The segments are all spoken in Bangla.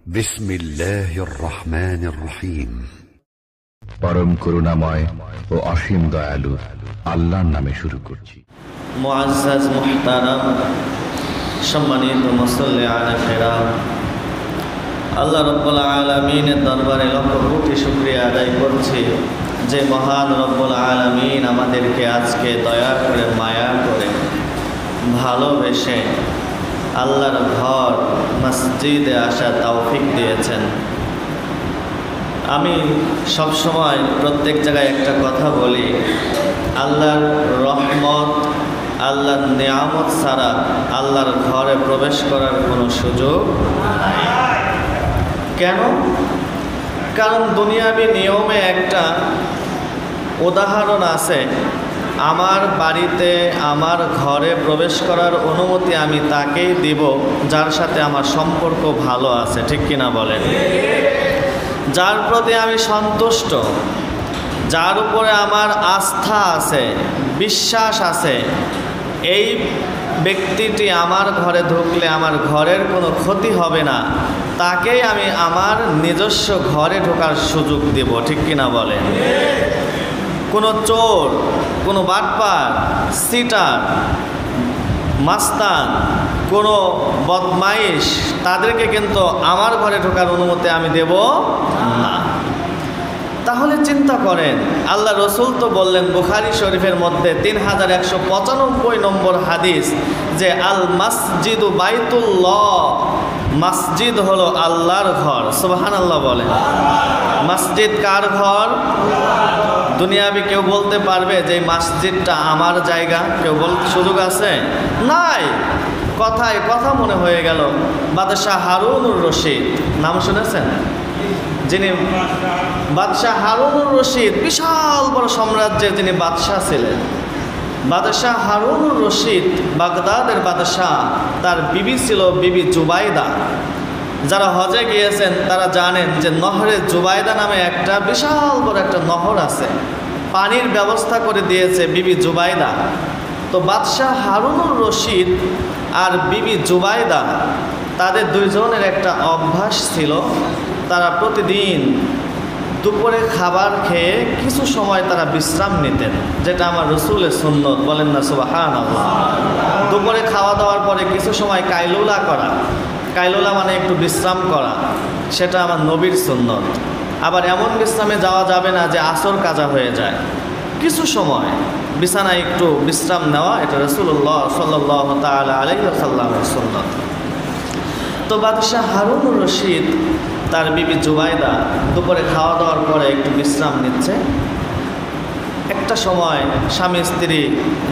বিসমিল্লাহির রহমানির রহিম। পরম করুণাময় ও অসীম দয়ালু আল্লাহর নামে শুরু করছি। মুআজ্জাজ মুহতারাম, সম্মানিত মুসল্লিয়ানে কিরাম, আল্লাহ রাব্বুল আলামিনের দরবারে লক্ষ কোটি শুকরিয়া আদায় করছি যে মহান রব্বুল আলামিন আমাদেরকে আজকে দয়া করে মায়া করে ভালোবেসে আল্লাহর ঘর মসজিদে আসা তৌফিক দিয়েছেন। আমি সবসময় প্রত্যেক জায়গায় একটা কথা বলি, আল্লাহর রহমত, আল্লাহর নিয়ামত ছাড়া আল্লাহর ঘরে প্রবেশ করার কোনো সুযোগ নাই। কেন? কারণ দুনিয়াবি নিয়মে একটা উদাহরণ আছে, আমার বাড়িতে আমার ঘরে প্রবেশ করার অনুমতি আমি তাকেই দিব যার সাথে আমার সম্পর্ক ভালো আছে, ঠিক কিনা বলেন? যার প্রতি আমি সন্তুষ্ট, যার উপরে আমার আস্থা আছে, বিশ্বাস আছে, এই ব্যক্তিটি আমার ঘরে ঢুকলে আমার ঘরের কোনো ক্ষতি হবে না, তাকেই আমি আমার নিজস্ব ঘরে ঢোকার সুযোগ দেব, ঠিক কিনা বলেন? কোনো চোর, কোনো বাটপার, সিটার, মাস্তান, কোনো বদমাইশ, তাদেরকে কিন্তু আমার ঘরে ঢোকার অনুমতি আমি দেব না। তাহলে চিন্তা করেন, আল্লাহ রসুল তো বললেন বুখারী শরীফের মধ্যে 3195 নম্বর হাদিস যে আল মসজিদু বাইতুল্লাহ, মসজিদ হলো আল্লাহর ঘর। সুবহানাল্লাহ বলেন। মসজিদ কার ঘর? দুনিয়াবি কেউ বলতে পারবে যে মসজিদটা আমার জায়গা? কেউ বলতে সুযোগ আছে? নাই। কথায় কথা মনে হয়ে গেল বাদশাহ হারুনুর রশিদ, নাম শুনেছেন? যিনি বাদশাহ হারুনুর রশিদ, বিশাল বড় সাম্রাজ্যের যিনি বাদশাহ ছিলেন, বাদশাহ হারুনুর রশিদ বাগদাদের বাদশাহ, তার বিবি ছিল বিবি জুবাইদা। যারা হজে গিয়েছেন তারা জানেন যে নহরে জুবাইদা নামে একটা বিশাল বড় একটা নহর আছে, পানির ব্যবস্থা করে দিয়েছে বিবি জুবাইদা। তো বাদশাহ হারুনুর রশিদ আর বিবি জুবাইদা, তাদের দুইজনের একটা অভ্যাস ছিল, তারা প্রতিদিন দুপুরে খাবার খেয়ে কিছু সময় তারা বিশ্রাম নিতেন, যেটা আমার রসুলের সুন্নত, বলেন না সুবহানাল্লাহ। দুপুরে খাওয়া দাওয়ার পরে কিছু সময় কাইলুলা করা, কাইলুলা মানে একটু বিশ্রাম করা, সেটা আমার নবীর সুন্নত। আবার এমন বিশ্রামে যাওয়া যাবে না যে আসর কাজা হয়ে যায়, কিছু সময় বিছানায় একটু বিশ্রাম নেওয়া, এটা রাসূলুল্লাহ সাল্লাল্লাহু তাআলা আলাইহি ওয়াসাল্লামের সুন্নত। তো বাদশাহ হারুনুর রশিদ তার বিবি জুবাইদা দুপুরে খাওয়া দাওয়ার পরে একটু বিশ্রাম নিচ্ছে। একটা সময় স্বামী স্ত্রী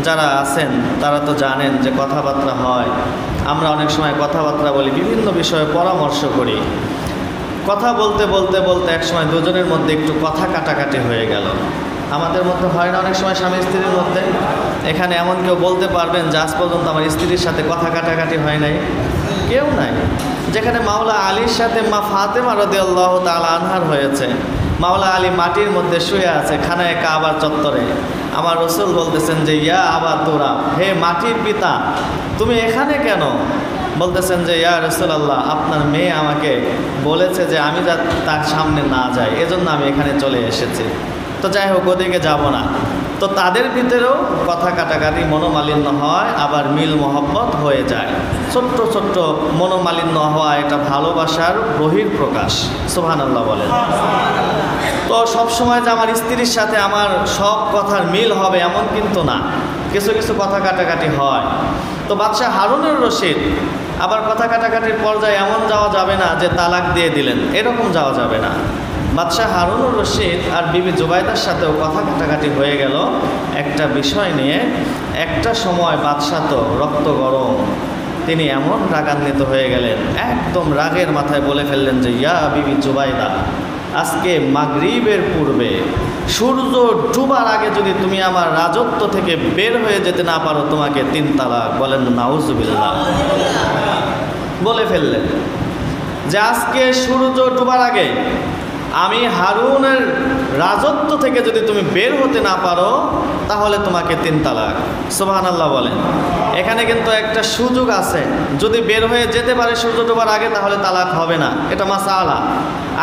যারা আছেন তারা তো জানেন যে কথাবার্তা হয়, আমরা অনেক সময় কথাবার্তা বলি, বিভিন্ন বিষয়ে পরামর্শ করি। কথা বলতে বলতে বলতে এক সময় দুজনের মধ্যে একটু কথা কাটাকাটি হয়ে গেল। আমাদের মধ্যে হয় না অনেক সময় স্বামী স্ত্রীর মধ্যে? এখানে এমন কেউ বলতে পারবেন যে আজ পর্যন্ত আমার স্ত্রীর সাথে কথা কাটাকাটি হয় নাই? কেউ নাই। যেখানে মাওলা আলীর সাথে মা ফাতেমা রাদিয়াল্লাহু তাআলা আনহার হয়েছে, মাওলা আলী মাটির মধ্যে শুয়ে আছে খানায়ে কাবার চত্বরে, আমার রসুল বলতেছেন যে ইয়া আবা তুরাব, হে মাটির পিতা তুমি এখানে কেন? বলতেছেন যে ইয়া রাসূলুল্লাহ, আপনার মেয়ে আমাকে বলেছে যে আমি যা তার সামনে না যাই, এজন্য আমি এখানে চলে এসেছি। তো যাই হোক, ওদিকে যাব না। তো তাদের ভিতরেও কথা কাটাকাটি, মনোমালিন্য হয়, আবার মিল মহব্বত হয়ে যায়। ছোট্ট ছোট্ট মনোমালিন্য হওয়া এটা ভালোবাসার বহিঃপ্রকাশ। সুবহানাল্লাহ বলেন। তো সবসময় যে আমার স্ত্রীর সাথে আমার সব কথার মিল হবে এমন কিন্তু না, কিছু কিছু কথা কাটাকাটি হয়। তো বাদশাহ হারুনুর রশিদ আবার কথা কাটাকাটির পর্যায়ে এমন যাওয়া যাবে না যে তালাক দিয়ে দিলেন, এরকম যাওয়া যাবে না। বাদশাহ হারুনুর রশিদ আর বিবি জুবাইদার সাথেও কথা কাটাকাটি হয়ে গেল একটা বিষয় নিয়ে। একটা সময় বাদশাহ তো রক্ত গরম, তিনি এমন রাগান্বিত হয়ে গেলেন, একদম রাগের মাথায় বলে ফেললেন যে ইয়া বিবি জুবাইদা, আজকে মাগরিবের পূর্বে সূর্য ডুবার আগে যদি তুমি আমার রাজত্ব থেকে বের হয়ে যেতে না পারো, তোমাকে 3 তালাক। বলেন নাউজুবিল্লাহ। বলে ফেললেন যে আজকে সূর্য ডুবার আগে আমি হারুনের রাজত্ব থেকে যদি তুমি বের হতে না পারো তাহলে তোমাকে 3 তালাক। সুবহানাল্লাহ বলেন। এখানে কিন্তু একটা সুযোগ আছে, যদি বের হয়ে যেতে পারে সূর্য ডোবার আগে তাহলে তালাক হবে না, এটা মাসালা।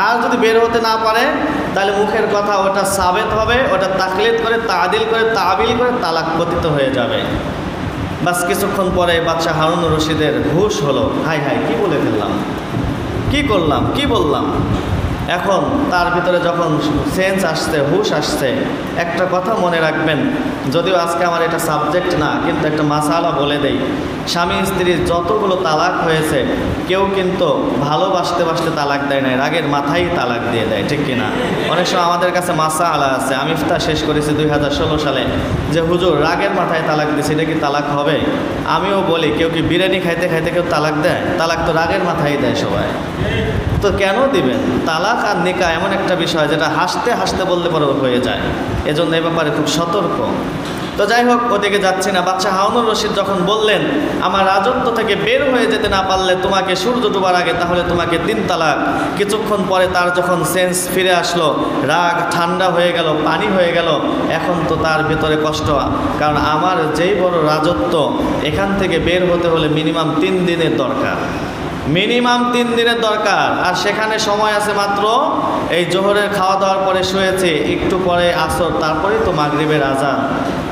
আর যদি বের হতে না পারে তাহলে মুখের কথা ওটা সাবেত হবে, ওটা তাকলিদ করে তাদিল করে তাবিল করে তালাক পতিত হয়ে যাবে। বাস কিছুক্ষণ পরে বাদশাহ হারুনুর রশিদের হুঁশ হলো, হাই হাই কি বলে ফেললাম, কি করলাম, কি বললাম। এখন তার ভিতরে যখন সেন্স আসছে, হুঁশ আসছে, একটা কথা মনে রাখবেন, যদিও আজকে আমার এটা সাবজেক্ট না, কিন্তু একটা মাসালা বলে দেই। স্বামী স্ত্রীর যতগুলো তালাক হয়েছে কেউ কিন্তু ভালোবাসতে বাসতে তালাক দেয় না, রাগের মাথায় তালাক দিয়ে দেয়, ঠিক কিনা? অনেক সময় আমাদের কাছে মাসালা আছে, আমি ইফতার শেষ করেছি 2016 সালে, যে হুজুর রাগের মাথায় তালাক দিয়েছে, এটা কি তালাক হবে? আমিও বলি, কেউ কি বিরিয়ানি খাইতে খাইতে কেউ তালাক দেয়? তালাক তো রাগের মাথায় দেয় সবাই। তো কেন দিবেন? তালাক আর নিকাহ এমন একটা বিষয় যেটা হাসতে হাসতে বললে পরে হয়ে যায়, এজন্য এই ব্যাপারে খুব সতর্ক। তো যাই হোক, ওদিকে যাচ্ছি না। বাদশাহ হারুনুর রশিদ যখন বললেন আমার রাজত্ব থেকে বের হয়ে যেতে না পারলে তোমাকে সূর্য ডোবার আগে তাহলে তোমাকে 3 তালাক, কিছুক্ষণ পরে তার যখন সেন্স ফিরে আসলো, রাগ ঠান্ডা হয়ে গেল, পানি হয়ে গেল, এখন তো তার ভিতরে কষ্ট, কারণ আমার যেই বড় রাজত্ব, এখান থেকে বের হতে হলে মিনিমাম 3 দিনের দরকার, মিনিমাম 3 দিনের দরকার। আর সেখানে সময় আছে মাত্র, এই জোহরের খাওয়া দাওয়ার পরে শুয়েছে, একটু পরে আসর, তারপরেই তো মাগরিবের আজান।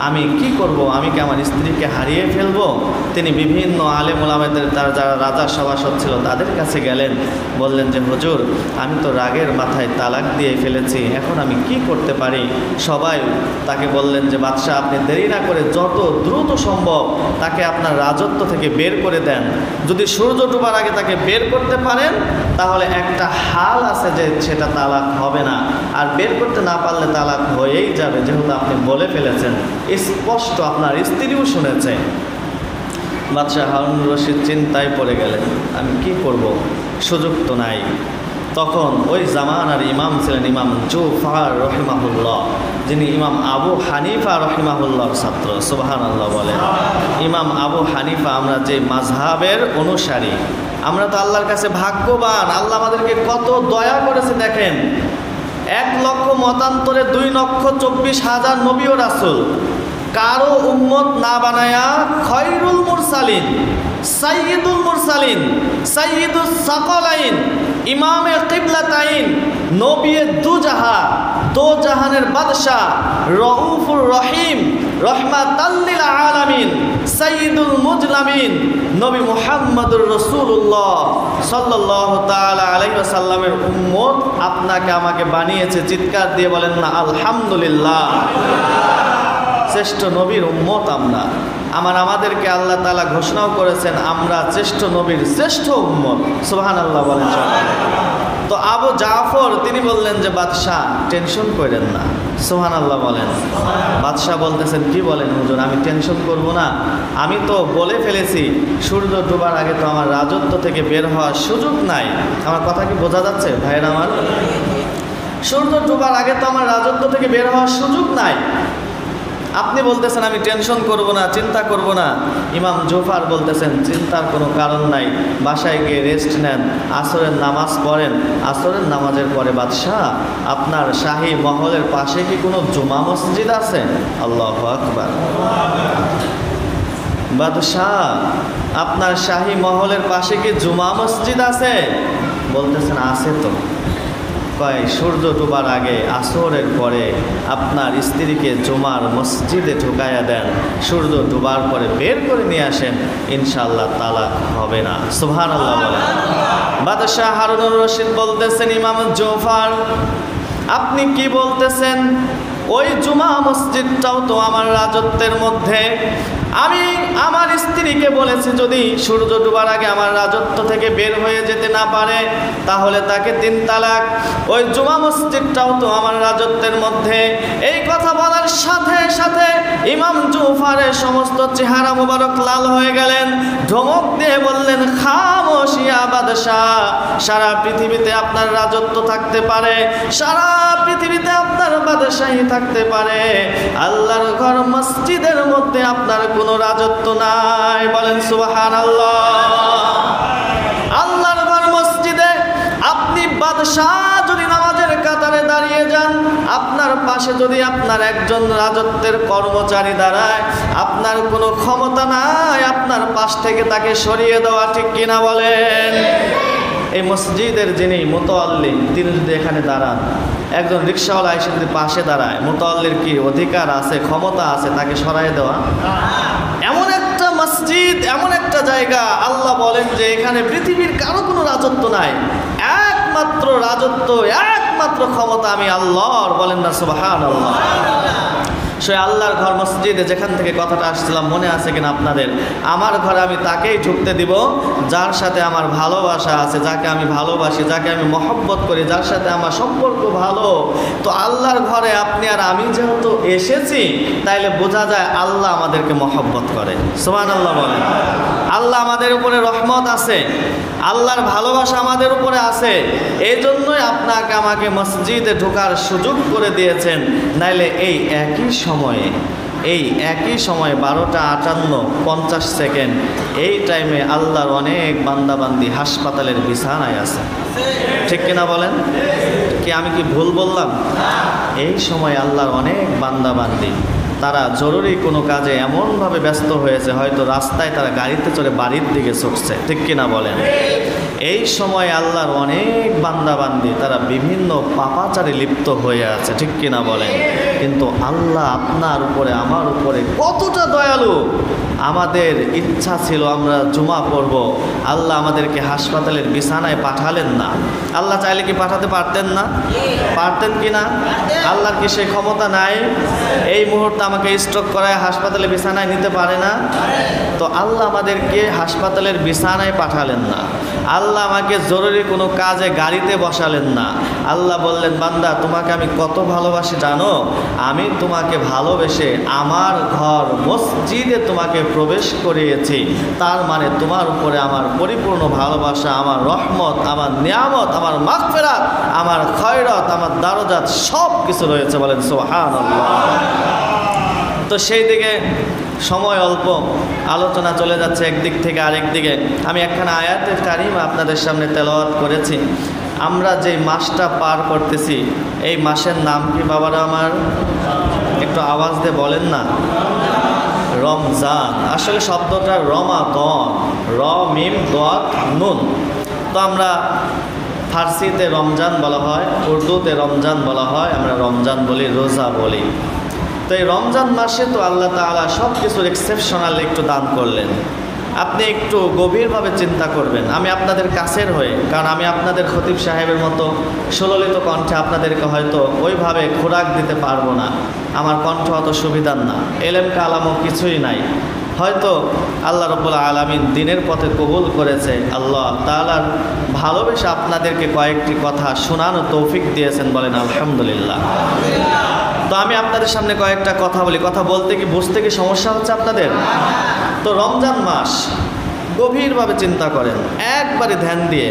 আমি কি করব? আমি কি আমার স্ত্রীকে হারিয়ে ফেলবো? তিনি বিভিন্ন আলেম ওলামাদের, তার যারা রাজা সভাসদ ছিল তাদের কাছে গেলেন, বললেন যে হুজুর আমি তো রাগের মাথায় তালাক দিয়ে ফেলেছি, এখন আমি কি করতে পারি? সবাই তাকে বললেন যে বাদশাহ আপনি দেরি না করে যত দ্রুত সম্ভব তাকে আপনার রাজত্ব থেকে বের করে দেন। যদি সূর্য ডোবার আগে তাকে বের করতে পারেন তাহলে একটা হাল আছে যে সেটা তালাক হবে না, আর বের করতে না পারলে তালাক হয়েই যাবে, যেহেতু আপনি বলে ফেলেছেন, স্পষ্ট আপনার স্ত্রীও শুনেছে। বাদশাহ হারুনুর রশিদ চিন্তায় পড়ে গেলেন, আমি কি করব, সুযোগ তো নাই। তখন ওই জামানার ইমাম ছিলেন ইমাম জুফার রহিমাহুল্লাহ, যিনি ইমাম আবু হানিফা রহিমাহুল্লাহর ছাত্র। সুবহানাল্লাহ বলেন। ইমাম আবু হানিফা, আমরা যে মাযহাবের অনুসারী, আমরা তো আল্লাহর কাছে ভাগ্যবান, আল্লাহ আমাদেরকে কত দয়া করেছে দেখেন। 1 লক্ষ মতান্তরে 2,24,000 নবী ও রাসূল, কারো উম্মত না বানায়া খয়রুল মুরসালিন, সাইয়্যিদুল মুরসালিন, সাইয়্যিদুস সাকলাইন, ইমামে কিবলাতাইন, নবিয়ে দুজাহা, দো জাহানের বাদশাহ, রউফুর রহিম, রহমাতাল লিল আলামিন, সাইয়্যিদুল মুজলামিন, নবী মুহাম্মদুর রাসূলুল্লাহ সাল্লাল্লাহু তাআলা আলাইহি ওয়াসাল্লামের উম্মত আপনাকে আমাকে বানিয়েছে। চিৎকার দিয়ে বলেন না আলহামদুলিল্লাহ। শ্রেষ্ঠ নবীর উম্মত আমরা, আমাদেরকে আল্লাহ তাআলা ঘোষণাও করেছেন আমরা শ্রেষ্ঠ নবীর শ্রেষ্ঠ উম্মত। সুবহানাল্লাহ বলেন। তো আবু জাফর তিনি বললেন যে বাদশাহ টেনশন করেন না। সুবহানাল্লাহ বলেন। বাদশাহ বলতেছেন কি বলেন হুজুর, আমি টেনশন করব না, আমি তো বলে ফেলেছি সূর্য ডোবার আগে তো আমার রাজত্ব থেকে বের হওয়ার সুযোগ নাই। আমার কথা কি বোঝা যাচ্ছে ভাইয়েরা আমার? সূর্য ডোবার আগে তো আমার রাজত্ব থেকে বের হওয়ার সুযোগ নাই। আপনি বলতেছেন আমি টেনশন করব না, চিন্তা করব না। ইমাম জুফার বলতেছেন চিন্তার কোনো কারণ নাই, বাসায় গিয়ে রেস্ট নেন, আসরের নামাজ পড়েন, আসরের নামাজের পরে বাদশাহ আপনার শাহী মহলের পাশে কি কোনো জুমা মসজিদ আছে? আল্লাহু আকবার। বাদশাহ আপনার শাহী মহলের পাশে কি জুমা মসজিদ আছে? বলতেছেন আছে তো। কয় সূর্য ডোবার আগে আসরের পরে আপনার স্ত্রীকে জুমার মসজিদে ঢুকাইয়া দেন, সূর্য ডোবার পরে বের করে নিয়ে আসেন, ইনশাআল্লাহ তালাক হবে না। সুবহানাল্লাহ বলেন। বাদশাহ হারুনুর রশিদ বলতেছেন ইমাম জুফার আপনি কি বলতেছেন? ওই জুমা মসজিদটাও তো আমার রাজত্বের মধ্যে। আমি আমার স্ত্রীকে বলেছি যদি সূর্য ডোবার আগে আমার রাজত্ব থেকে বের হয়ে যেতে না পারে তাহলে তাকে 3 তালাক। ওই জুমা মসজিদটাও তো আমার রাজত্বের মধ্যে। এই কথা বলার সাথে সাথে ইমাম জুফারের সমস্ত চেহারা মোবারক লাল হয়ে গেলেন, ধমক দিয়ে বললেন খামোশিয়া বাদশাহ, সারা পৃথিবীতে আপনার রাজত্ব থাকতে পারে, সারা পৃথিবীতে আপনার বাদশাহী থাকতে পারে, আল্লাহর ঘর মসজিদের মধ্যে আপনার কোনো রাজত্ব নাই। বলেন সুবহানাল্লাহ। আল্লাহর ঘর মসজিদে আপনি বাদশাহ যদি নামাজের আপনার পাশে যদি আপনার একজন রাজত্বের কর্মচারী দাঁড়ায়, আপনার কোনো ক্ষমতা নাই আপনার পাশ থেকে তাকে সরিয়ে দেওয়া, ঠিক কিনা বলেন? এই মসজিদের যিনি মুতাল্লি, তিনি যদি এখানে দাঁড়ান, একজন রিক্সাওয়ালা এসে যদি পাশে দাঁড়ায়, মুতাল্লির কি অধিকার আছে, ক্ষমতা আছে তাকে সরাই দেওয়া? এমন একটা মসজিদ, এমন একটা জায়গা, আল্লাহ বলেন যে এখানে পৃথিবীর কারো কোনো রাজত্ব নাই, একমাত্র রাজত্ব, একমাত্র ক্ষমতা আমি আল্লাহর। বলেন না সুবহানাল্লাহ। সে আল্লাহর ঘর মসজিদে যেখান থেকে কথাটা আসছিলাম, মনে আছে কিনা আপনাদের? আমার ঘরে আমি তাকেই ঢুকতে দিব যার সাথে আমার ভালোবাসা আছে, যাকে আমি ভালোবাসি, যাকে আমি মহব্বত করি, যার সাথে আমার সম্পর্ক ভালো। তো আল্লাহর ঘরে আপনি আর আমি যেহেতু এসেছি, তাইলে বোঝা যায় আল্লাহ আমাদেরকে মহব্বত করে। সুবহানাল্লাহ বলেন। আল্লাহ আমাদের উপরে রহমত আছে, আল্লাহর ভালোবাসা আমাদের উপরে আছে। এই জন্যই আপনাকে আমাকে মসজিদে ঢোকার সুযোগ করে দিয়েছেন। নাইলে এই একই সময়ে 12:58 এই টাইমে আল্লাহর অনেক বান্দাবান্দি হাসপাতালের বিছানায় আছে, ঠিক কিনা বলেন? কি আমি কি ভুল বললাম? এই সময় আল্লাহর অনেক বান্দাবান্দি তারা জরুরি কোনো কাজে এমনভাবে ব্যস্ত হয়েছে, হয়তো রাস্তায় তারা গাড়িতে চড়ে বাড়ির দিকে ছুটছে, ঠিক কিনা বলেন? এই সময় আল্লাহর অনেক বান্দাবান্দি তারা বিভিন্ন পাপাচারে লিপ্ত হয়ে আছে, ঠিক কিনা বলেন? কিন্তু আল্লাহ আপনার উপরে, আমার উপরে কতটা দয়ালু! আমাদের ইচ্ছা ছিল আমরা জুমা পড়ব, আল্লাহ আমাদেরকে হাসপাতালের বিছানায় পাঠালেন না। আল্লাহ চাইলে কি পাঠাতে পারতেন না? পারতেন কি না? আল্লাহর কি সেই ক্ষমতা নাই? এই মুহূর্তে আমাকে স্ট্রোক করায় হাসপাতালে বিছানায় নিতে পারে না? তো আল্লাহ আমাদেরকে হাসপাতালের বিছানায় পাঠালেন না, আল্লাহ আমাকে জরুরি কোনো কাজে গাড়িতে বসালেন না। আল্লাহ বললেন, বান্দা তোমাকে আমি কত ভালোবাসি জানো? আমি তোমাকে ভালোবেসে আমার ঘর মসজিদে তোমাকে প্রবেশ করিয়েছি। তার মানে তোমার উপরে আমার পরিপূর্ণ ভালোবাসা, আমার রহমত, আমার নিয়ামত, আমার মাগফিরাত, আমার খয়রাত, আমার দারজাত সব কিছু রয়েছে। বলেন সুবহানাল্লাহ। তো সেই দিকে সময় অল্প, আলোচনা চলে যাচ্ছে একদিক থেকে আরেক দিকে। আমি একখানা আয়াতের কারিমা আপনাদের সামনে তেলাওয়াত করেছি। আমরা যে মাসটা পার করতেছি, এই মাসের নাম কি বাবারা আমার? একটু আওয়াজ দিয়ে বলেন না। রমজান। আসলে শব্দটা রমাদন, র মিম দোয়াত নুন। তো আমরা ফার্সিতে রমজান বলা হয়, উর্দুতে রমজান বলা হয়, আমরা রমজান বলি, রোজা বলি। তো এই রমজান মাসে তো আল্লাহ তাআলা সব কিছুর এক্সেপশনাল একটু দান করলেন। আপনি একটু গভীরভাবে চিন্তা করবেন। আমি আপনাদের কাছের হয়ে, কারণ আমি আপনাদের খতিব সাহেবের মতো সুললিত কণ্ঠে আপনাদেরকে হয়তো ওইভাবে খোরাক দিতে পারবো না, আমার কণ্ঠ অত সুবিধার না, এলেম কালামও কিছুই নাই। হয়তো আল্লাহ রাব্বুল আলামিন দিনের পথে কবুল করেছে, আল্লাহ তাআলার ভালোবেসে আপনাদেরকে কয়েকটি কথা শোনানো তৌফিক দিয়েছেন। বলেন আলহামদুলিল্লাহ। তো আমি আপনাদের সামনে কয়েকটা কথা বলি। কথা বলতে কি, বুঝতে কি সমস্যা হচ্ছে আপনাদের? তো রমজান মাস গভীরভাবে চিন্তা করেন, একবারে ধ্যান দিয়ে।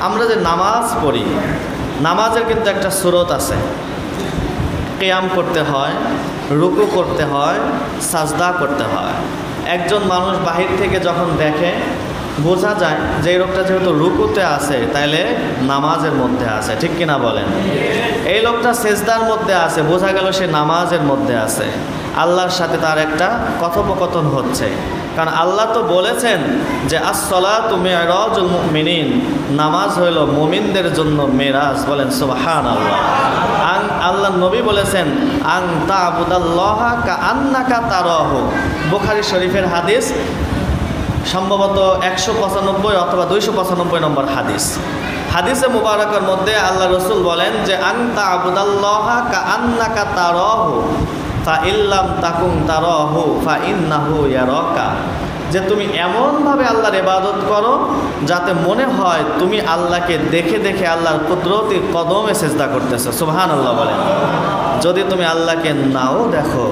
আমরা যে নামাজ পড়ি, নামাজের কিন্তু একটা সুরত আছে। কিয়াম করতে হয়, রুকু করতে হয়, সাজদা করতে হয়। একজন মানুষ বাহির থেকে যখন দেখে বোঝা যায় যে এই লোকটা যেহেতু রুকুতে আছে, তাইলে নামাজের মধ্যে আছে, ঠিক কিনা বলেন? এই লোকটা সেজদার মধ্যে আছে, বোঝা গেল সে নামাজের মধ্যে আছে। আল্লাহর সাথে তার একটা কথোপকথন হচ্ছে। কারণ আল্লাহ তো বলেছেন যে আস-সালাতু মি'রাজুল মুমিনিন, নামাজ হইল মুমিনদের জন্য মেরাজ। বলেন সুবহানাল্লাহ। আল্লাহ নবী বলেছেন আন তা'বুদাল্লাহা কাআন্নাকা তারাহু। বুখারী শরীফের হাদিস, সম্ভবত 195 অথবা 295 নম্বর হাদিস। হাদিসে মুবারকের মধ্যে আল্লাহ রসুল বলেন যে আন তা'বুদাল্লাহা কাআন্নাকা তারাহু ফা ইল্লাম তাকুন তারাহু ফা ইন্নাহু ইয়ারাকা। যে তুমি এমনভাবে আল্লাহর ইবাদত করো যাতে মনে হয় তুমি আল্লাহকে দেখে দেখে আল্লাহর কুদরতি কদমে সেজদা করতেছো। সুবহানাল্লাহ বলেন। যদি তুমি আল্লাহকে নাও দেখো,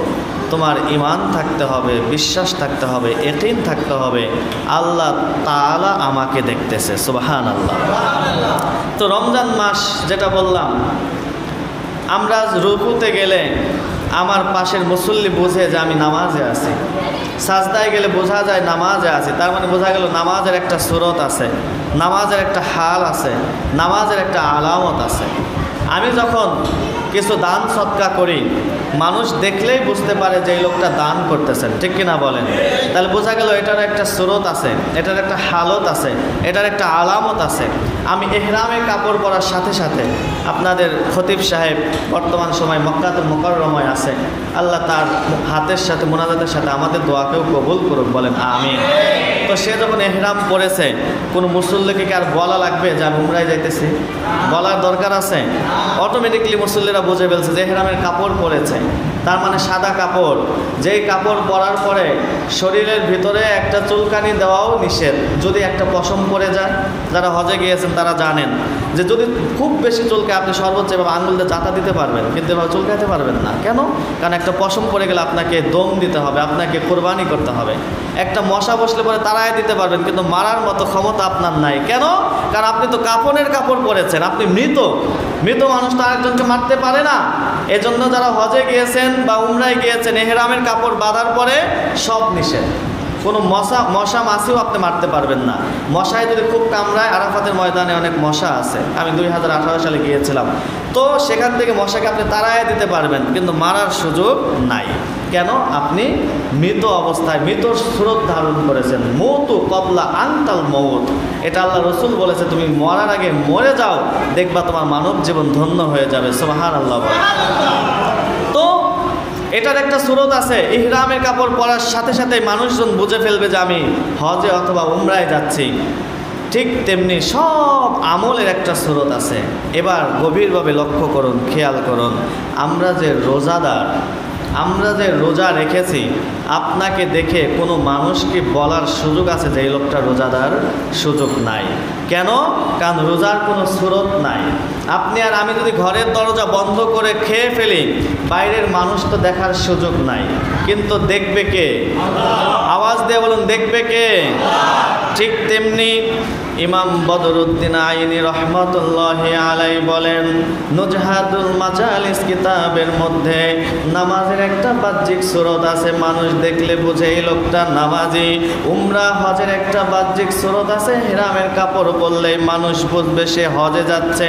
তোমার ঈমান থাকতে হবে, বিশ্বাস থাকতে হবে, ইয়াকিন থাকতে হবে আল্লাহ তাআলা আমাকে দেখতেছে। সুবহানাল্লাহ। তো রমজান মাস যেটা বললাম, আমরা রুকুতে গেলে আমার পাশের মুসল্লি বোঝে যে আমি নামাজে আছি, সাজদায় গেলে বোঝা যায় নামাজে আছি। তার মানে বোঝা গেল নামাজের একটা সুরত আছে, নামাজের একটা হাল আছে, নামাজের একটা আলামত আছে। আমি যখন কিছু দান সৎকা করি, মানুষ দেখলেই বুঝতে পারে যে এই লোকটা দান করতেছেন, ঠিক কিনা বলেন? তাহলে বোঝা গেল এটার একটা সুরত আছে, এটার একটা হালত আছে, এটার একটা আলামত আছে। আমি ইহরামের কাপড় পরার সাথে সাথে আপনাদের খতিব সাহেব বর্তমান সময় মক্কাতুল মুকাররমায় আছে, আল্লাহ তার হাতের সাথে মুনাজাতের সাথে আমাদের দোয়াকেও কবুল করুক, বলেন আমিন। তো সে যখন ইহরাম পরেছে, কোনো মুসল্লিকে কি আর বলা লাগবে যে আমি উমরায় যাইতেছি? বলার দরকার আছে? অটোমেটিকলি মুসল্লিরা বুঝে ফেলছে যে ইহরামের কাপড় পরেছে, তার মানে সাদা কাপড়। যেই কাপড় পরার পরে শরীরের ভিতরে একটা চুলকানি দেওয়াও নিষেধ, যদি একটা পশম পরে যায়। যারা হজে গিয়েছেন তারা জানেন যে যদি খুব বেশি চুলকে আপনি সর্বোচ্চ এভাবে আঙুল দিয়ে জাতা দিতে পারবেন, কিন্তু এভাবে চুলকাতে পারবেন না। কেন? কারণ একটা পশম পরে গেলে আপনাকে দম দিতে হবে, আপনাকে কোরবানি করতে হবে। একটা মশা বসলে পরে তাড়ায় দিতে পারবেন, কিন্তু মারার মতো ক্ষমতা আপনার নাই। কেন? কারণ আপনি তো কাফনের কাপড় পরেছেন, আপনি মৃত। মৃত মানুষ তো আরেকজনকে মারতে পারে না। এজন্য যারা হজে গিয়েছেন বা উমরায় গিয়েছেন, ইহরামের কাপড় বাঁধার পরে সব নিষেধ। কোনো মশা মাছিও আপনি মারতে পারবেন না। মশায় যদি খুব কামড়ায়, আরাফাতের ময়দানে অনেক মশা আছে, আমি 2018 সালে গিয়েছিলাম, তো সেখান থেকে মশাকে আপনি তাড়ায় দিতে পারবেন, কিন্তু মারার সুযোগ নাই। কেন? আপনি মৃত অবস্থায় মৃতর সুরত ধারণ করেছেন। মৌতু কবলা আনতাল মৌত, এটা আল্লাহ রসুল বলেছে, তুমি মরার আগে মরে যাও, দেখবা তোমার মানব জীবন ধন্য হয়ে যাবে। সুবহানাল্লাহ। তো এটার একটা সুরত আছে। ইহরামের কাপড় পরার সাথে সাথে মানুষজন বুঝে ফেলবে যে আমি হজে অথবা উমরায় যাচ্ছি। ঠিক তেমনি সব আমলের একটা সুরত আছে। এবার গভীরভাবে লক্ষ্য করুন, খেয়াল করুন, আমরা যে রোজাদার, আমরা যে রোজা রেখেছি, আপনাকে দেখে কোনো মানুষকে বলার সুযোগ আছে যে এই লোকটা রোজাদার? সুযোগ নাই। কেন? কারণ রোজার কোনো সুরত নাই। আপনি আর আমি যদি ঘরের দরজা বন্ধ করে খেয়ে ফেলি, বাইরের মানুষ তো দেখার সুযোগ নাই, কিন্তু দেখবে কে? আওয়াজ দিয়ে বলুন, দেখবে কে? ঠিক তেমনি ইমাম বদরুদ্দিন আইনি রহমতুল্লাহি আলাইহি বলেন, নুজহাতুল মাজালিস কিতাবের মধ্যে নামাজের একটা বাহ্যিক সুরত আছে, মানুষ দেখলে বুঝে এই লোকটা নামাজি। উমরা হজের একটা বাহ্যিক সুরত আছে, ইহরামের কাপড় পরলেই মানুষ বুঝবে সে হজে যাচ্ছে।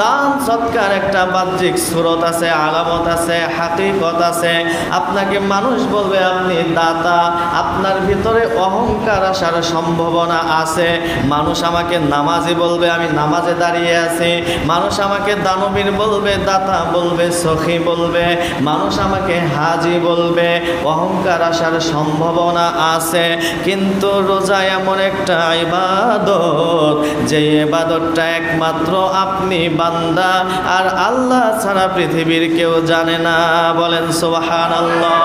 দান সৎকার একটা বাহ্যিক সুরত আছে, আলামত আছে, হাকিকত আছে। আপনাকে মানুষ বলবে আপনি দাতা, আপনার ভিতরে অহংকার আসার সম্ভাবনা আছে। মানুষ আমাকে নামাজি বলবে, আমি নামাজে দাঁড়িয়ে আছি। মানুষ আমাকে দানবীর বলবে, দাতা বলবে, সখী বলবে। মানুষ আমাকে হাজি বলবে, অহংকার আসার সম্ভাবনা আছে। কিন্তু রোজা এমন একটা ইবাদত, যে ইবাদতটা একমাত্র আপনি বান্দা আর আল্লাহ ছাড়া পৃথিবীর কেউ জানে না। বলেন সুবহানাল্লাহ।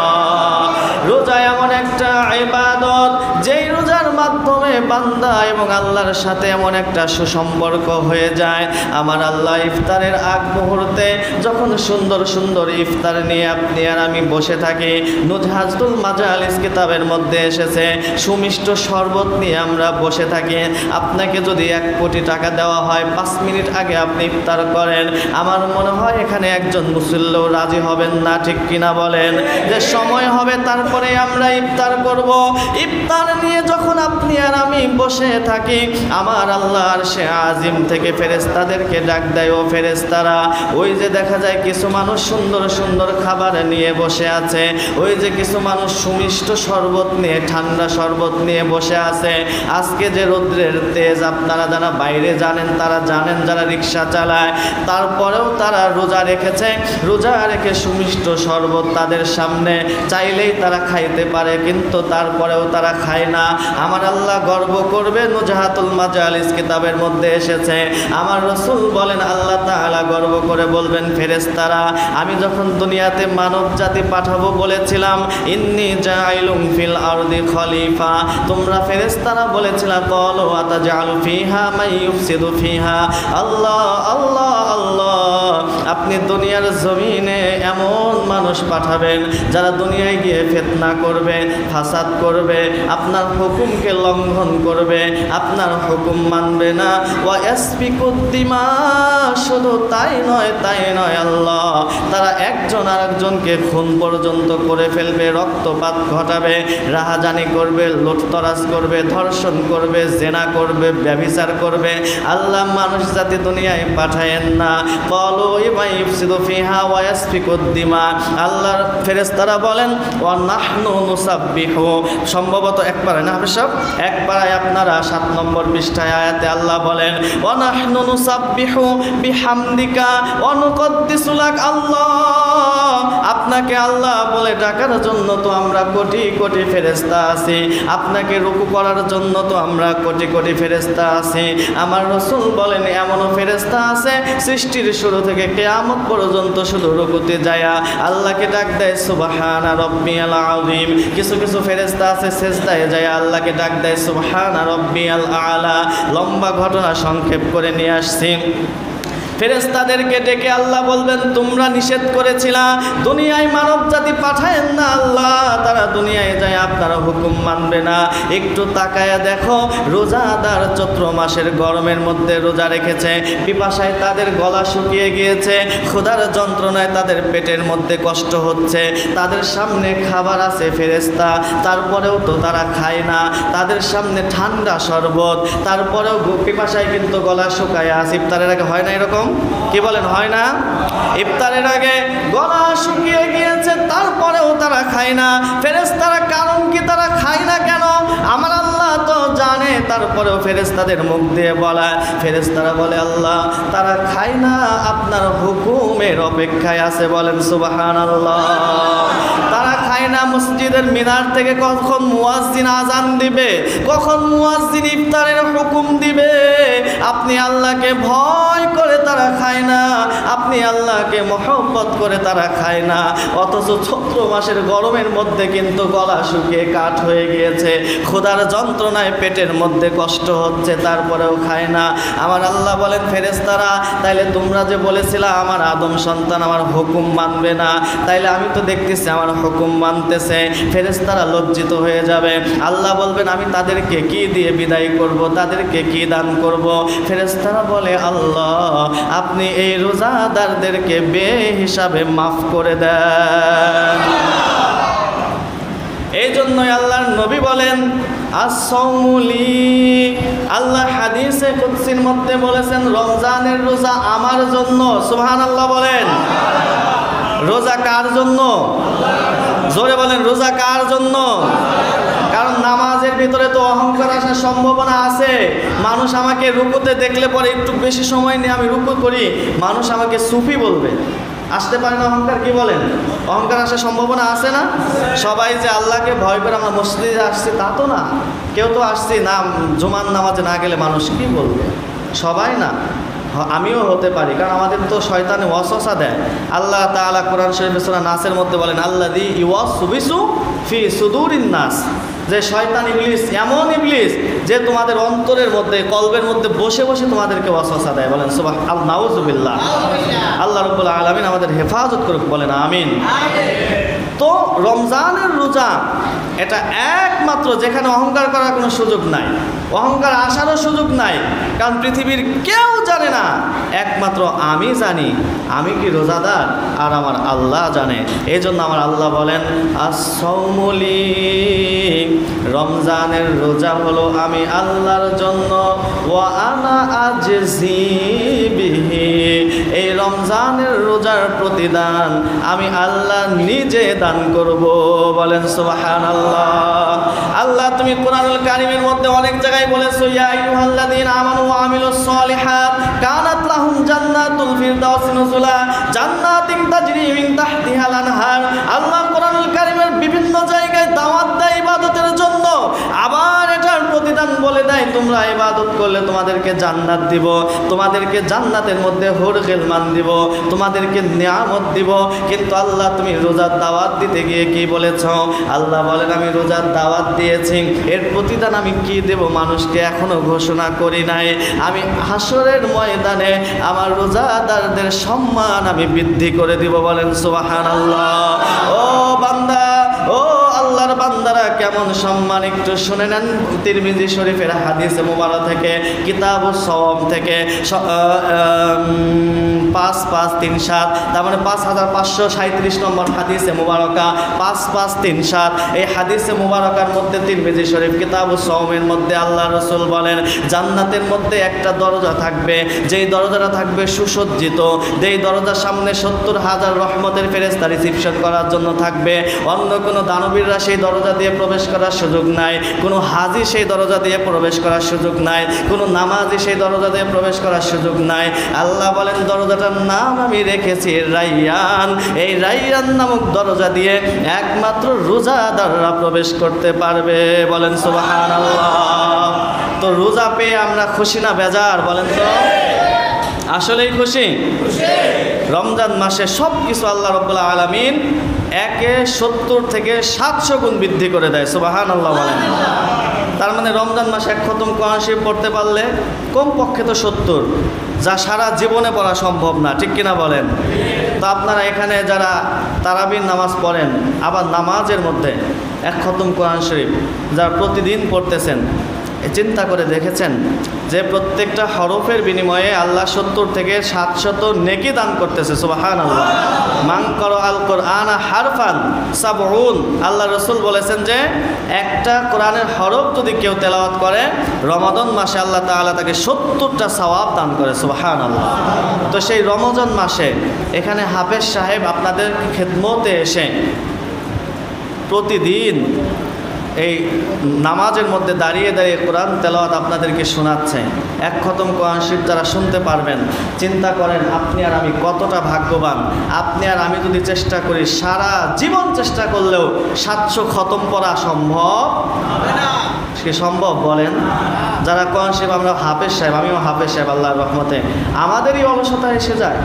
রোজা এমন একটা ইবাদত, যেই রোজার মাধ্যমে বান্দা এবং আল্লাহর সাথে এমন একটা সুসম্পর্ক হয়ে যায়। আমার আল্লাহ ইফতারের আগ মুহূর্তে যখন সুন্দর সুন্দর ইফতার নিয়ে আপনি আর আমি বসে থাকি, নুজহাতুল মাজালিস কিতাবের মধ্যে এসেছে, সুমিষ্ট শরবত নিয়ে আমরা বসে থাকি। আপনাকে যদি 1 কোটি টাকা দেওয়া হয়, 5 মিনিট আগে আপনি ইফতার করেন, আমার মনে হয় এখানে একজন মুসল্লিও রাজি হবেন না, ঠিক কিনা বলেন? যে সময় হবে তারপরে আমরা ইফতার করব। ইফতার নিয়ে যখন আপনি আর আমি বসে থাকি, আমার আল্লাহ আরশে আজিম থেকে ফেরেশতাদেরকে ডাক দেয়, ও ফেরেশতারা, ওই যে দেখা যায় কিছু মানুষ সুন্দর সুন্দর খাবার নিয়ে বসে আছে, ওই যে কিছু মানুষ সুমিষ্ট শরবত নিয়ে, ঠান্ডা শরবত নিয়ে বসে আছে। আজকে যে রৌদ্রের তেজ, আপনারা যারা বাইরে জানেন তারা জানেন, যারা রিক্সা চালায়, তারপরেও তারা রোজা রেখেছে। রোজা রেখে সুমিষ্ট শরবত তাদের সামনে, চাইলেই তারা খাইতে পারে, কিন্তু তারপরেও তারা খায় না। আমার আল্লাহ গর্ব করবে, নুজহাতুল মাজালিস কিতাবের মধ্যে এসেছে। আমার রাসূল বলেন, আল্লাহ তাআলা গর্ব করে বলবেন, ফেরেশতারা, আমি যখন দুনিয়াতে মানব জাতি পাঠাবো বলেছিলাম, ইন্নী জাইলুম ফিল আরদি খলিফা, তোমরা ফেরেশতারা বলেছিলাম, ক্বালু আতাজআলু ফিহা মান ইউফসিদু ফিহা। আল্লাহ আল্লাহ আল্লাহ, আপনি দুনিয়ার জমিনে এমন মানুষ পাঠাবেন যারা দুনিয়ায় গিয়ে ফিতনা করবে, ফাসাদ করবে, আপনার হুকুমকে লঙ্ঘন গ্রহণ করবে, আপনার হুকুম মানবে না। ওয়া ইয়াসফিকুদ্দিমা, শুধু তাই নয় আল্লাহ, তারা একজন আরেকজনকে খুন পর্যন্ত করে ফেলবে, রক্তপাত ঘটাবে, রাহাজানি করবে, লুটতরাজ করবে, ধর্ষণ করবে, জেনা করবে, ব্যভিচার করবে। আল্লাহ মানুষ জাতি দুনিয়ায় পাঠায়েন না। ক্বালু ইউফসিদু ফিহা ওয়া ইয়াসফিকুদ্দিমা, আল্লাহর ফেরেশতারা বলেন ওয়া নাহনু নুসাব্বিহু, সম্ভবত একবারে না সব একবারে আপনারা 7 নম্বর পৃষ্ঠায় আয়াতে আল্লাহ বলেন ওয়া নাহনু নুসাব্বিহু বিহামদিকা ওয়া নুকদ্দিসু লাক। আল্লাহ, আপনাকে আল্লাহ বলে ডাকার জন্য তো আমরা কোটি কোটি ফেরেশতা আছি, আপনাকে রুকু করার জন্য তো আমরা কোটি কোটি ফেরেশতা আছি। আমার রাসূল বলেন এমনও ফেরেশতা আছে সৃষ্টির শুরু থেকে কিয়ামত পর্যন্ত শুধু রুকুতে যায়া আল্লাহকে ডাক দেয় সুবহানা রাব্বিয়াল আযীম। কিছু কিছু ফেরেশতা আছে সিজদায় যায় আল্লাহকে ডাক দেয় সুবহানা রাব্বিয়াল আলা। লম্বা ঘটনা সংক্ষেপ করে নিয়ে আসছি। ফেরেশতাদেরকে ডেকে আল্লাহ বলবেন তোমরা নিষেধ করেছিলা দুনিয়ায় মানব জাতি পাঠায়েন না আল্লাহ, তারা দুনিয়ায় যায় আপনারা হুকুম মানবে না। একটু তাকায়া দেখো, রোজাদার চৈত্র মাসের গরমের মধ্যে রোজা রেখেছে, পিপাসায় তাদের গলা শুকিয়ে গিয়েছে, ক্ষুধার যন্ত্রণায় তাদের পেটের মধ্যে কষ্ট হচ্ছে, তাদের সামনে খাবার আছে ফেরেশতা, তারপরেও তো তারা খায় না। তাদের সামনে ঠান্ডা শরবত, তারপরেও পিপাসায় কিন্তু গলা শুকায় আছে। ইফতারের আগে হয় না এরকম? কি বলেন, হয় না? ইফতারের আগে গলা শুকিয়ে গিয়েছে, তারপরেও তারা খায় না। ফেরেশতারা কারণ কি তারা খায় না কেন আমার আল্লাহ তো জানে, তারপরেও ফেরেশতাদের মুখ দিয়ে বলা, ফেরেশতারা বলে আল্লাহ তারা খায় না আপনার হুকুমের অপেক্ষায় আছে। বলেন সুবহানাল্লাহ। তারা খায় না মসজিদের মিনার থেকে কখন মুয়াজ্জিন আজান দিবে, কখন মুয়াজ্জিন ইফতারের হুকুম দিবে, আপনি আল্লাহকে ভয় করে তারা খায় না, আপনি আল্লাহকে মহব্বত করে তারা খায় না। অথচ চৈত্র মাসের গরমের মধ্যে কিন্তু গলা শুকিয়ে কাঠ হয়ে গিয়েছে, ক্ষুধার যন্ত্রণায় পেটের মধ্যে কষ্ট হচ্ছে, তারপরেও খায় না। আমার আল্লাহ বলেন ফেরেশতারা তাইলে তোমরা যে বলেছিলা আমার আদম সন্তান আমার হুকুম মানবে না, তাইলে আমি তো দেখতেছি আমার হুকুম মানতেছে। ফেরেশতারা লজ্জিত হয়ে যাবে। আল্লাহ বলবেন আমি তাদেরকে কি দিয়ে বিদায় করব, তাদেরকে কি দান করব? ফেরেশতারা বলে আল্লাহ আপনি এই রোজাদারদেরকে বেহিসাবে মাফ করে দেন। এই জন্যই আল্লাহর নবী বলেন as-sawmuli, আল্লাহ হাদিসে কুদসির মধ্যে বলেছেন রমজানের রোজা আমার জন্য। সুবহানাল্লাহ বলেন। রোজা কার জন্য? জোরে বলেন, রোজা কার জন্য? কারণ নামাজের ভিতরে তো অহংকার আসার সম্ভাবনা আছে। মানুষ আমাকে রুকুতে দেখলে পরে একটু বেশি সময় নিয়ে আমি রুকু করি, মানুষ আমাকে সুফি বলবে। আসতে পারে না অহংকার? কি বলেন? অহংকার আসার সম্ভাবনা আছে না? সবাই যে আল্লাহকে ভয় করে আমরা মসজিদে আসছি তা তো না। কেউ তো আসছি না, জুমার নামাজে না গেলে মানুষ কি বলবে? সবাই না, আমিও হতে পারি, কারণ আমাদের তো শয়তানে ওয়াসওয়াসা দেয়। আল্লাহ তাআলা কোরআন শরীফে সূরা নাসের মধ্যে বলেন আল্লাযী ইওয়াসবিসু ফি সুদুরিন নাস, যে শয়তান ইবলিস এমন ইবলিস যে তোমাদের অন্তরের মধ্যে কলবের মধ্যে বসে বসে তোমাদেরকে ওয়াসওয়াসা দেয়। বলেন সুবহানাল্লাহ, নাউযুবিল্লাহ। আল্লাহ রাব্বুল আলামিন আমাদের হেফাজত করুক, বলেন আমিন। তো রমজানের রোজা এটা একমাত্র যেখানে অহংকার করার কোনো সুযোগ নাই, অহংকার আসারও সুযোগ নাই, কারণ পৃথিবীর কেউ জানে না, একমাত্র আমি জানি আমি কি রোজাদার আর আমার আল্লাহ জানে। এই জন্য আমার আল্লাহ বলেন as-sawmuli, রমজানের রোজা হলো আমি আল্লাহর জন্য, ওয়া আনা আজজি বিহি, এই রমজানের রোজার প্রতিদান আমি আল্লাহ নিজে দান করব। বলেন সুবহানাল্লাহ। আল্লাহ তুমি কোরআনুল কারীমের মধ্যে অনেক জায়গায় বলেছো ইয়া আইয়ুহাল্লাযীনা আমানু ওয়া আমিলুস সলিহাত কানাত লাহুম জান্নাতুল ফিরদাউসি নুজুলা, জান্নাতিন তাজরি মিন তাহতিহাল আনহার। আল্লাহ কোরআনুল কারীমের বিভিন্ন জায়গায় দাওয়াত দেয় ইবাদতের জন্য, আবার এটার প্রতিদান বলে দেয় তোমরা ইবাদত করলে তোমাদেরকে জান্নাত দিব, তোমাদেরকে জান্নাতের মধ্যে হুর গিলমান দিব, তোমাদেরকে নিয়ামত দিব। কিন্তু আল্লাহ তুমি রোজার দাওয়াত দিতে গিয়ে কি বলেছ? আল্লাহ বলেন আমি রোজার দাওয়াত দিয়েছি, এর প্রতিদান আমি কি দেব মানুষকে এখনো ঘোষণা করি নাই। আমি হাসরের ময়দানে আমার রোজাদারদের সম্মান আমি বৃদ্ধি করে দিব। বলেন সুবহানাল্লাহ। ও বান্দা, ও আল্লাহর বান্দারা, কেমন কেমন সম্মান একটু শুনে নেন। তিরমিজি শরীফের হাদিসে মুবারক থেকে, কিতাবুস সাওম থেকে 5537, তার মানে 5537 নম্বর হাদিসে মুবারকা, 5537। এই হাদিসে মুবারকার মধ্যে তিরমিজি শরীফ কিতাবুস সাওমের মধ্যে আল্লাহ রাসূল বলেন, জান্নাতের মধ্যে একটা দরজা থাকবে, যেই দরজাটা থাকবে সুসজ্জিত, যেই দরজার সামনে 70,000 রহমতের ফেরেশতা রিসিপশন করার জন্য থাকবে। অন্য কোনো দানবীররা সেই দরজা দিয়ে প্রবেশ করার সুযোগ নাই, কোনো হাজি সেই দরজা দিয়ে প্রবেশ করার সুযোগ নাই, কোনো নামাজি সেই দরজা দিয়ে প্রবেশ করার সুযোগ নাই। আল্লাহ বলেন, দরজাটার নাম আমি রেখেছি রাইয়ান। এই রাইয়ান নামক দরজা দিয়ে একমাত্র রোজাদাররা প্রবেশ করতে পারবে। বলেন সুবহানাল্লাহ। তো রোজা পেয়ে আমরা খুশি না বেজার? বলেন তো, আসলেই খুশি? রমজান মাসে সব কিছু আল্লাহ রাব্বুল আলামিন 70 থেকে 700 গুণ বৃদ্ধি করে দেয়। সুবহানাল্লাহ বলেন। তার মানে রমজান মাসে 1 খতম কোরআন শরীফ পড়তে পারলে কমপক্ষে তো 70, যা সারা জীবনে পড়া সম্ভব না, ঠিক কিনা বলেন? তো আপনারা এখানে যারা তারাবির নামাজ পড়েন, আবার নামাজের মধ্যে 1 খতম কোরআন শরীফ যারা প্রতিদিন পড়তেছেন, চিন্তা করে দেখেছেন যে প্রত্যেকটা হরফের বিনিময়ে আল্লাহ 70 থেকে 700 নেকি দান করতেছে। সুবহানাল্লাহ। মান ক্বারাআল কুরআনা হারফান সাবউন, আল্লাহ রাসূল বলেছেন যে একটা কোরআনের হরফ যদি কেউ তেলাওয়াত করে, রমাদান মাসে আল্লাহ তাআলা তাকে 70টা সওয়াব দান করে। সুবহানাল্লাহ। তো সেই রমজান মাসে এখানে হাফেজ সাহেব আপনাদের খেদমতে এসে প্রতিদিন এই নামাজের মধ্যে দাঁড়িয়ে দাঁড়িয়ে কোরআন তেলাওয়াত আপনাদেরকে শোনাচ্ছে। 1 খতম কোরআন শরীফ যারা শুনতে পারবেন, চিন্তা করেন আপনি আর আমি কতটা ভাগ্যবান। আপনি আর আমি যদি চেষ্টা করি, সারা জীবন চেষ্টা করলেও 700 খতম পড়া সম্ভব হবে না। সে সম্ভব? বলেন। যারা কোরআন শরীফ, আমরা হাফেজ সাহেব, আমিও হাফেজ সাহেব, আল্লাহর রহমতে আমাদেরই অলসতা এসে যায়।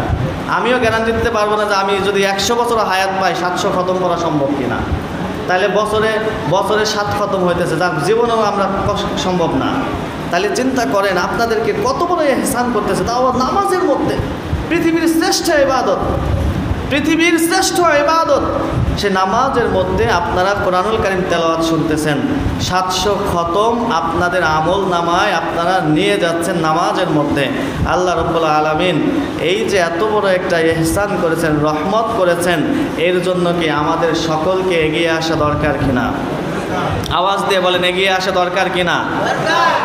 আমিও গ্যারান্টি দিতে পারবো না যে আমি যদি 100 বছর হায়াত পাই 700 খতম পড়া সম্ভব কিনা। তাহলে বছরে 7 খতম হইতেছে, যা জীবনেও আমরা সম্ভব না। তাহলে চিন্তা করেন আপনাদেরকে কত বড় ইহসান করতেছে, তাও নামাজের মধ্যে। পৃথিবীর শ্রেষ্ঠ ইবাদত, পৃথিবীর শ্রেষ্ঠ ইবাদত, সে নামাজের মধ্যে আপনারা কোরআনুল কারীম তেলাওয়াত শুনতেছেন। 700 খতম আপনাদের আমল নামায় আপনারা নিয়ে যাচ্ছেন নামাজের মধ্যে। আল্লাহ রাব্বুল আলামিন এই যে এত বড় একটা ইহসান করেছেন, রহমত করেছেন, এর জন্য কি আমাদের সকলকে এগিয়ে আসা দরকার কিনা? আওয়াজ দিয়ে বলেন, এগিয়ে আসা দরকার কিনা?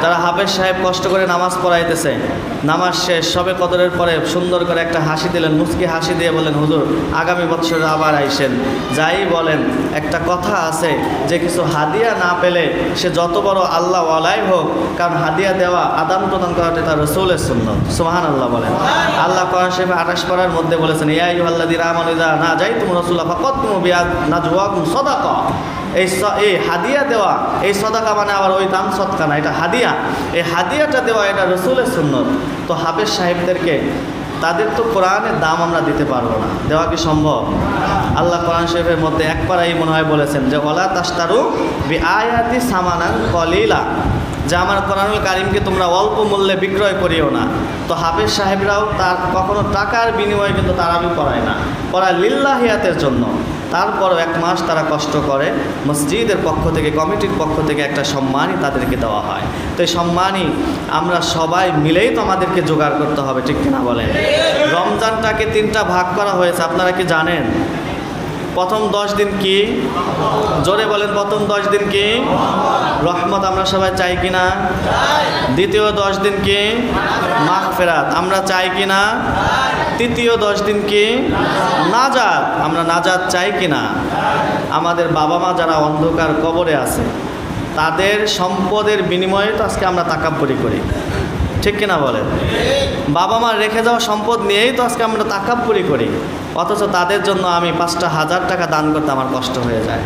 যারা হাফেজ সাহেব কষ্ট করে নামাজ পড়াইতেছে, নামাজ শেষ সবে কদরের পরে সুন্দর করে একটা হাসি দিলেন, মুচকি হাসি দিয়ে বলেন, হুজুর আগামী বছরে আবার আইসেন। যাই বলেন, একটা কথা আছে যে কিছু হাদিয়া না পেলে সে যত বড় আল্লাহ ওয়ালাই হোক, কারণ হাদিয়া দেওয়া, আদান প্রদান করাটা তার রাসূলের সুন্নাত। সুবহানাল্লাহ বলেন। আল্লাহ কোরআন শরীফে 28 পারার মধ্যে বলেছেন, ইয়া আইয়ুহাল্লাযীনা আমানু ইযা নাজাইতুমুর রাসূলা ফাকাদ্দিমু বিনাজওয়াকুম সাদাকা। এই হাদিয়া দেওয়া, এই সদাকা মানে আবার ওই দান সদকা না, এটা হাদিয়া। এই হাদিয়াটা দেওয়া এটা রাসূলের সুন্নাত। তো হাফেজ সাহেবদেরকে, তাদের তো কোরআনের দাম আমরা দিতে পারবো না, দেওয়া কি সম্ভব? আল্লাহ কোরআন শরীফের মধ্যে এক পারাই মনে হয় বলেছেন যে ওয়ালা তাশতারু বিআয়াতি সামানান কলিলা, যে আমার কোরআনুল কারীমকে তোমরা অল্প মূল্যে বিক্রয় করিও না। তো হাফেজ সাহেবরাও তার কখনো টাকার বিনিময়ে কিন্তু তারাবি পড়ায় না, পড়ায় লিল্লাহিয়াতের জন্য। তারপরও 1 মাস তারা কষ্ট করে, মসজিদের পক্ষ থেকে, কমিটির পক্ষ থেকে একটা সম্মানই তাদেরকে দেওয়া হয়। তো এই সম্মানই আমরা সবাই মিলেই তো আমাদেরকে জোগাড় করতে হবে, ঠিক কিনা বলেন? রমজানটাকে 3টা ভাগ করা হয়েছে, আপনারা কি জানেন? প্রথম 10 দিন কি? জোরে বলেন, প্রথম 10 দিন কি? রহমত আমরা সবাই চাই কিনা? দ্বিতীয় 10 দিন কি? মাগফিরাত আমরা চাই কিনা? তৃতীয় 10 দিন কি? নাজাত, আমরা নাজাত চাই কিনা? আমাদের বাবা মা যারা অন্ধকার কবরে আছে, তাদের সম্পদের বিনিময়ে তো আজকে আমরা তাকাব্বুরি করি, ঠিক কিনা বলেন? বাবা মা রেখে যাওয়া সম্পদ নিয়েই তো আজকে আমরা তাকাব্বুরি করি, অথচ তাদের জন্য আমি 5টা 1000 টাকা দান করতে আমার কষ্ট হয়ে যায়।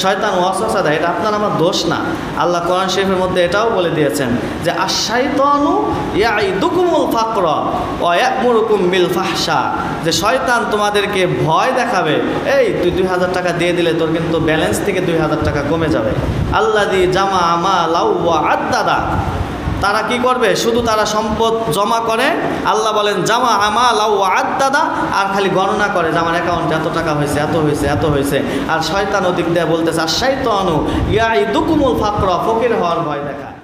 শয়তান ওয়াসওয়াসা দেয়, এটা আপনার আমার দোষ না। আল্লাহ কোরআন শরীফের মধ্যে এটাও বলে দিয়েছেন যে আশ-শাইতানু ইয়াইদুকুমুল ফাকরা ওয়া ইয়া'মুরুকুম বিল ফাহশা, যে শয়তান তোমাদেরকে ভয় দেখাবে, এই তুই 2000 টাকা দিয়ে দিলে তোর কিন্তু ব্যালেন্স থেকে 2000 টাকা কমে যাবে। আল্লাযী জামা মালাউ ওয়া আদ্দাদা, তারা কি করবে? শুধু তারা সম্পদ জমা করে, আল্লাহ বলেন জামা আমাল আও আদাদা, আর খালি গণনা করে যে আমার অ্যাকাউন্টে এত টাকা হয়েছে, এত হয়েছে, এত হয়েছে। আর শয়তান ওদিক দিয়ে বলতেছে আশাইতানু ইয়াইদুকুমুল ফাকরা, ফকির হওয়ার ভয় দেখায়।